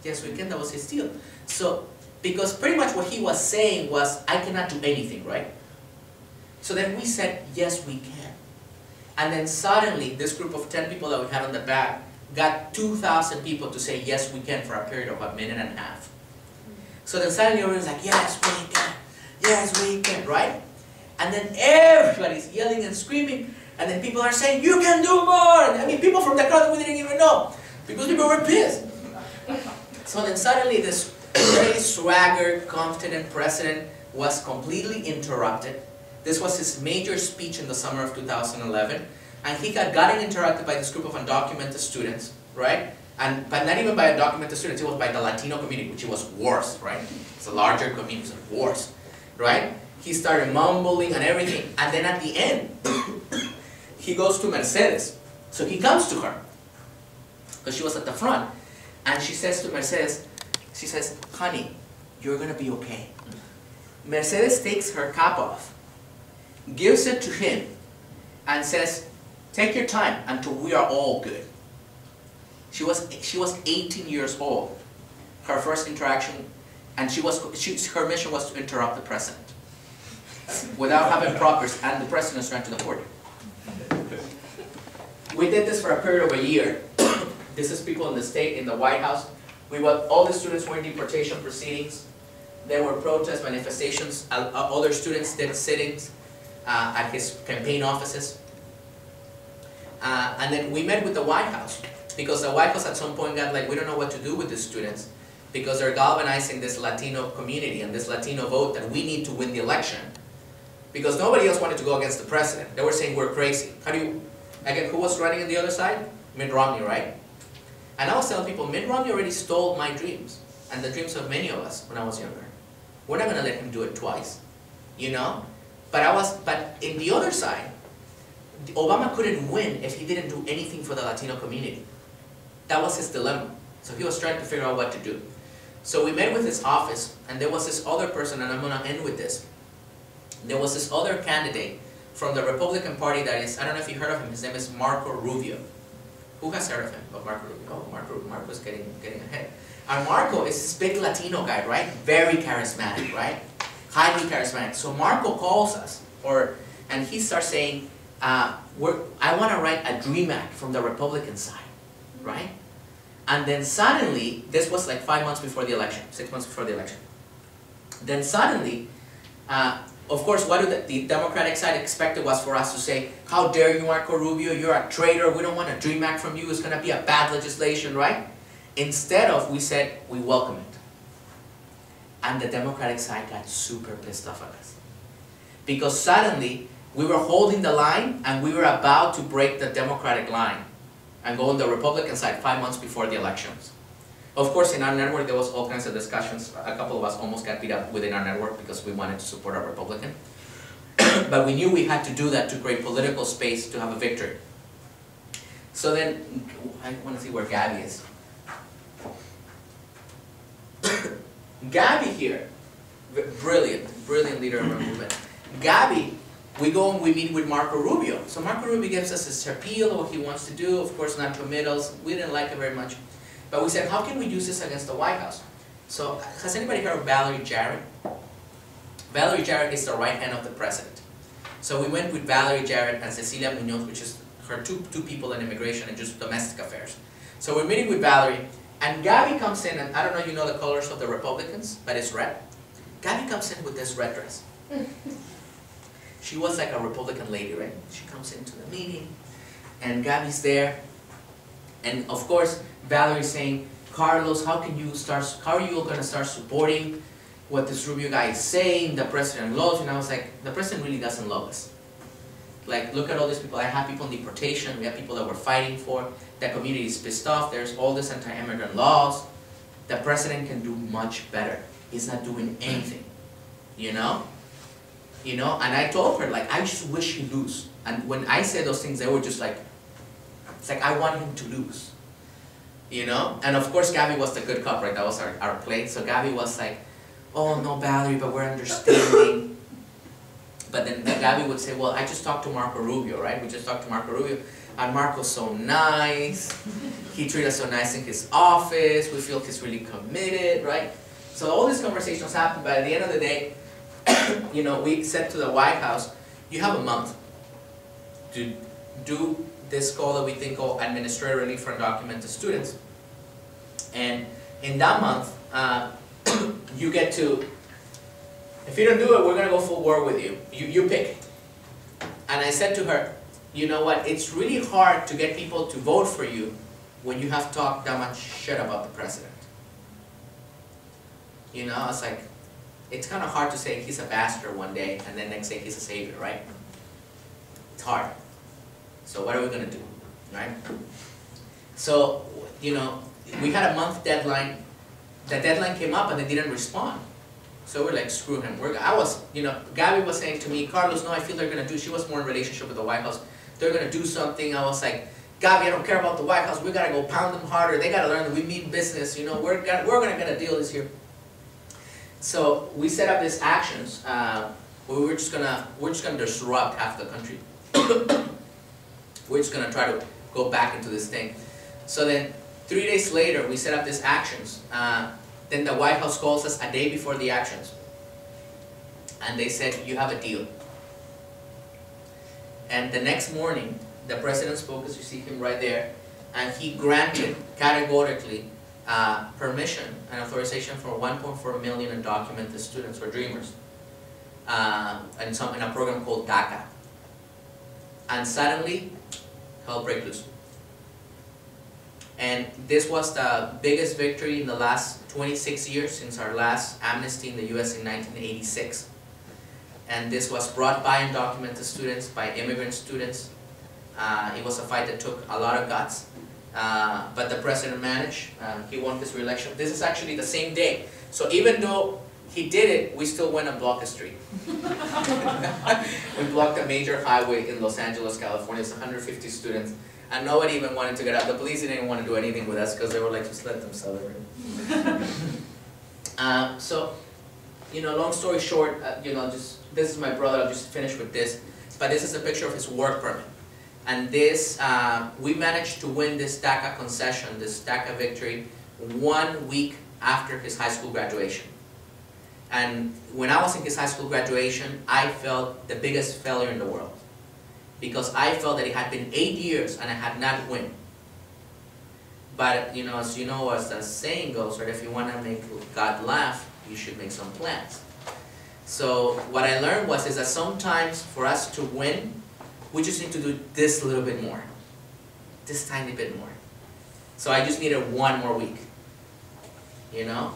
Yes, we can, that was his deal. So, because pretty much what he was saying was, I cannot do anything, right? So then we said, yes, we can. And then suddenly, this group of 10 people that we had on the back got 2,000 people to say, yes, we can, for a period of a minute and a half. So then suddenly everyone's like, yes, we can. Yes, we can, right? And then everybody's yelling and screaming, and then people are saying, you can do more! I mean, people from the crowd that we didn't even know, because people were pissed. So then suddenly this very swagger, confident president was completely interrupted. This was his major speech in the summer of 2011, and he had gotten interrupted by this group of undocumented students, right? But not even by undocumented students, it was by the Latino community, which was worse, right? It's a larger community, so worse, right? He started mumbling and everything, and then at the end, he goes to Mercedes. So he comes to her, because she was at the front, and she says to Mercedes, she says, honey, you're going to be okay. Mercedes takes her cap off, gives it to him, and says, take your time until we are all good. She was 18 years old, her first interaction, and her mission was to interrupt the president without having progress, and the president is trying to deport her. We did this for a period of a year. This is people in the state, in the White House. All the students were in deportation proceedings. There were protest manifestations. Other students did sittings at his campaign offices. And then we met with the White House, because the White House at some point got like, we don't know what to do with these students, because they're galvanizing this Latino community and this Latino vote that we need to win the election. Because nobody else wanted to go against the president. They were saying we're crazy. Again, who was running on the other side? Mitt Romney, right? And I was telling people, Mitt Romney already stole my dreams, and the dreams of many of us when I was younger. We're not going to let him do it twice, you know? But in the other side, Obama couldn't win if he didn't do anything for the Latino community. That was his dilemma. So he was trying to figure out what to do. So we met with his office, and there was this other person, and I'm going to end with this. There was this other candidate from the Republican Party that is, I don't know if you heard of him, his name is Marco Rubio. Who has heard of him, of Marco Rubio? Oh, Marco is getting ahead. And Marco is this big Latino guy, right? Very charismatic, right? Highly charismatic. So Marco calls us, and he starts saying, I want to write a DREAM Act from the Republican side, right? And then suddenly, this was like 5 months before the election, 6 months before the election. Then suddenly, of course, what the Democratic side expected was for us to say, how dare you, Marco Rubio, you're a traitor, we don't want a DREAM Act from you, it's going to be a bad legislation, right? Instead of, we said, we welcome it. And the Democratic side got super pissed off at us. Because suddenly, we were holding the line, and we were about to break the Democratic line and go on the Republican side 5 months before the elections. Of course, in our network, there was all kinds of discussions. A couple of us almost got beat up within our network because we wanted to support a Republican. But we knew we had to do that to create political space to have a victory. So then, I want to see where Gabby is. Gabby here, brilliant leader of our movement. Gabby we go and we meet with Marco Rubio. So Marco Rubio gives us his appeal of what he wants to do, of course non-committals. We didn't like it very much. But we said, how can we use this against the White House? So has anybody heard of Valerie Jarrett? Valerie Jarrett is the right hand of the president. So we went with Valerie Jarrett and Cecilia Munoz, which is her two people in immigration and just domestic affairs. So we're meeting with Valerie, and Gabby comes in, and I don't know if you know the colors of the Republicans, but it's red. Gabby comes in with this red dress. She was like a Republican lady, right? She comes into the meeting, and Gabby's there, and of course, Valerie's saying, Carlos, how are you going to start supporting what this Rubio guy is saying? The president loves you. And I was like, the president really doesn't love us. Like, look at all these people. I have people in deportation. We have people that we're fighting for. The community is pissed off. There's all these anti-immigrant laws. The president can do much better. He's not doing anything, you know? You know, and I told her, like, I just wish he lose. And when I said those things, they were just like, it's like, I want him to lose. You know? And of course, Gabby was the good cop, right? That was our play. So Gabby was like, oh, no, Valerie, but we're understanding. But then Gabby would say, well, I just talked to Marco Rubio, right? We just talked to Marco Rubio. And Marco's so nice. He treated us so nice in his office. We feel he's really committed, right? So all these conversations happened, but at the end of the day, you know, we said to the White House, you have a month to do this goal that we think called administrative relief for undocumented students. And in that month, you get to, if you don't do it, we're going to go full war with you. You pick. And I said to her, you know what, it's really hard to get people to vote for you when you have talked that much shit about the president. You know, it's like, it's kind of hard to say he's a bastard one day and then next day he's a savior, right? It's hard. So what are we going to do, right? So, you know, we had a month deadline. The deadline came up and they didn't respond. So we're like, screw him. You know, Gabby was saying to me, Carlos, no, I feel they're going to do, she was more in relationship with the White House. They're going to do something. I was like, Gabby, I don't care about the White House. We got to go pound them harder. They got to learn that we mean business. You know, we're going to get a deal this year. So we set up these actions where we're just gonna disrupt half the country. We're just gonna try to go back into this thing. So then 3 days later, we set up these actions. Then the White House calls us a day before the actions. And they said, you have a deal. And the next morning, the president spoke, as you see him right there, and he granted categorically permission and authorization for 1.4 million undocumented students or dreamers in a program called DACA. And suddenly, hell break loose. And this was the biggest victory in the last 26 years since our last amnesty in the US in 1986. And this was brought by undocumented students, by immigrant students. It was a fight that took a lot of guts. But the president managed. He won his re-election. This is actually the same day. So even though he did it, we still went and blocked the street. We blocked a major highway in Los Angeles, California. It's 150 students. And nobody even wanted to get out. The police didn't even want to do anything with us because they were like, just let them celebrate. So, you know, long story short, you know, this is my brother. I'll just finish with this. But this is a picture of his work permit. And this, we managed to win this DACA concession, this DACA victory, 1 week after his high school graduation. And when I was in his high school graduation, I felt the biggest failure in the world. Because I felt that it had been 8 years and I had not won. But, you know, as the saying goes, right, if you want to make God laugh, you should make some plans. So what I learned is that sometimes for us to win, we just need to do this a little bit more. This tiny bit more. So I just needed 1 more week. You know?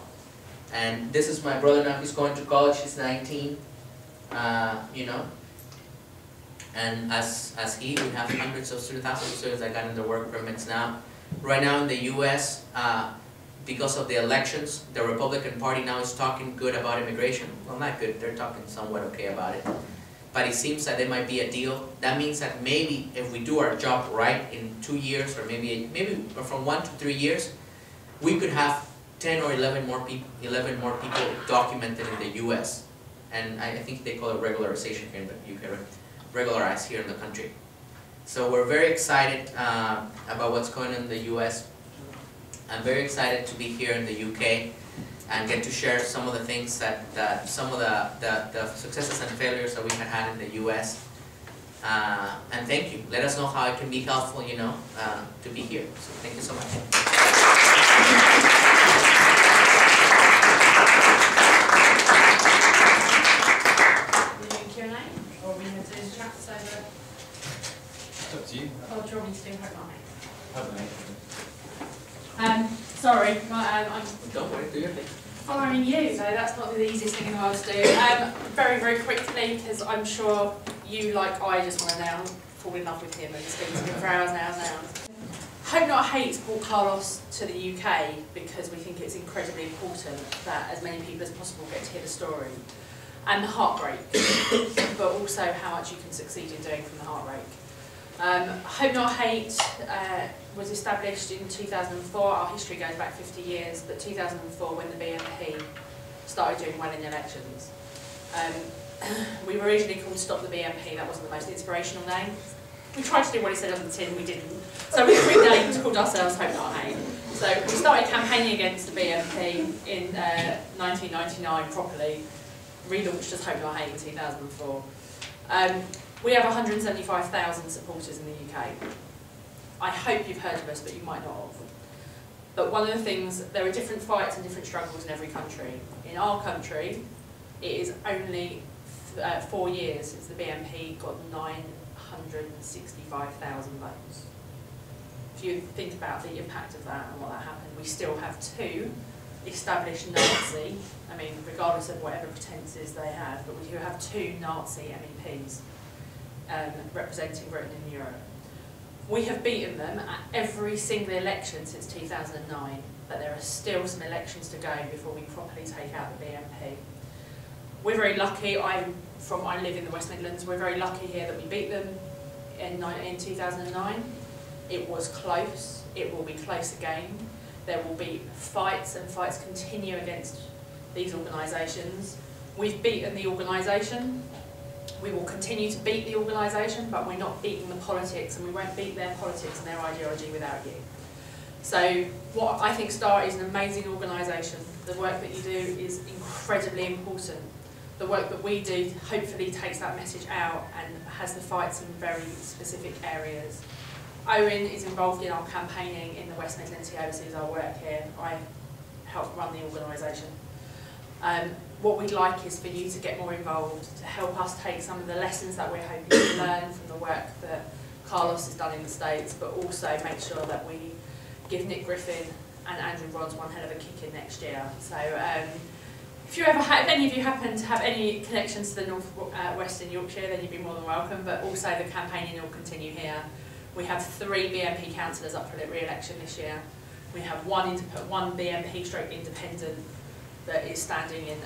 And this is my brother now. He's going to college. He's 19. You know? And as we have hundreds of students, thousands of students that got in their work permits now. Right now in the US, because of the elections, the Republican Party now is talking good about immigration. Well, not good. They're talking somewhat okay about it. But it seems that there might be a deal. That means that maybe if we do our job right in 2 years, or maybe from 1 to 3 years, we could have 10 or 11 more people documented in the U.S. And I think they call it regularization here in the UK. regularized here in the country. So we're very excited about what's going on in the US. I'm very excited to be here in the UK and get to share some of the things that some of the successes and failures that we had in the US. And thank you. Let us know how it can be helpful, you know, to be here. So thank you so much. Q&A? Or are we going to do the chat over? It's up to you. Or do you want me to do hope Hope sorry, I'm Don't worry, do your thing. following you, so that's not the easiest thing in the world to do. Very, very quickly, because I'm sure you, like I, just want to now fall in love with him and speak to him for hours and hours and hours. Hope Not Hate's brought Carlos to the UK because we think it's incredibly important that as many people as possible get to hear the story and the heartbreak, but also how much you can succeed in doing from the heartbreak. Hope Not Hate was established in 2004. Our history goes back 50 years, but 2004 when the BNP started doing well in the elections. We were originally called Stop the BNP. That wasn't the most inspirational name. We tried to do what it said on the tin, we didn't. So we renamed, called ourselves Hope Not Hate. So we started campaigning against the BNP in 1999 properly, relaunched as Hope Not Hate in 2004. We have 175,000 supporters in the UK. I hope you've heard of us, but you might not have. But one of the things, there are different fights and different struggles in every country. In our country, it is only 4 years since the BNP got 965,000 votes. If you think about the impact of that and what that happened, we still have 2 established Nazi, I mean, regardless of whatever pretences they have, but we do have 2 Nazi MEPs representing Britain in Europe. We have beaten them at every single election since 2009, but there are still some elections to go before we properly take out the BNP. We're very lucky, I live in the West Midlands, we're very lucky here that we beat them in 2009. It was close, it will be close again. There will be fights, and fights continue against these organisations. We've beaten the organisation. We will continue to beat the organisation, but we're not beating the politics, and we won't beat their politics and their ideology without you. So what I think STAR is an amazing organisation. The work that you do is incredibly important. The work that we do hopefully takes that message out and has the fights in very specific areas. Owen is involved in our campaigning in the West Midlands. He oversees our work here. I help run the organisation. What we'd like is for you to get more involved, to help us take some of the lessons that we're hoping to learn from the work that Carlos has done in the States, but also make sure that we give Nick Griffin and Andrew Bronze one hell of a kick in next year. So if any of you happen to have any connections to the Western Yorkshire, then you'd be more than welcome, but also the campaigning will continue here. We have 3 BNP councillors up for re-election this year. We have one BNP stroke independent that is standing in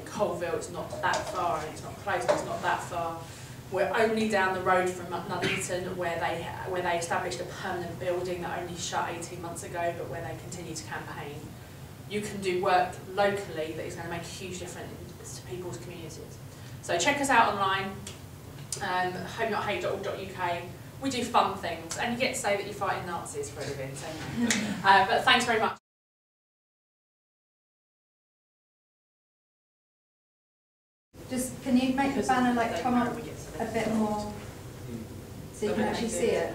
Colville. It's not that far, and it's not close, but it's not that far. We're only down the road from Nuneaton, where they established a permanent building that only shut 18 months ago, but where they continue to campaign. You can do work locally that is going to make a huge difference to people's communities. So check us out online, homenothate.org.uk. We do fun things, and you get to say that you're fighting Nazis for a living. So, but thanks very much. Just, can you make the banner like come up a bit more so you can actually see it?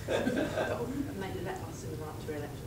Let us in the right to re-election.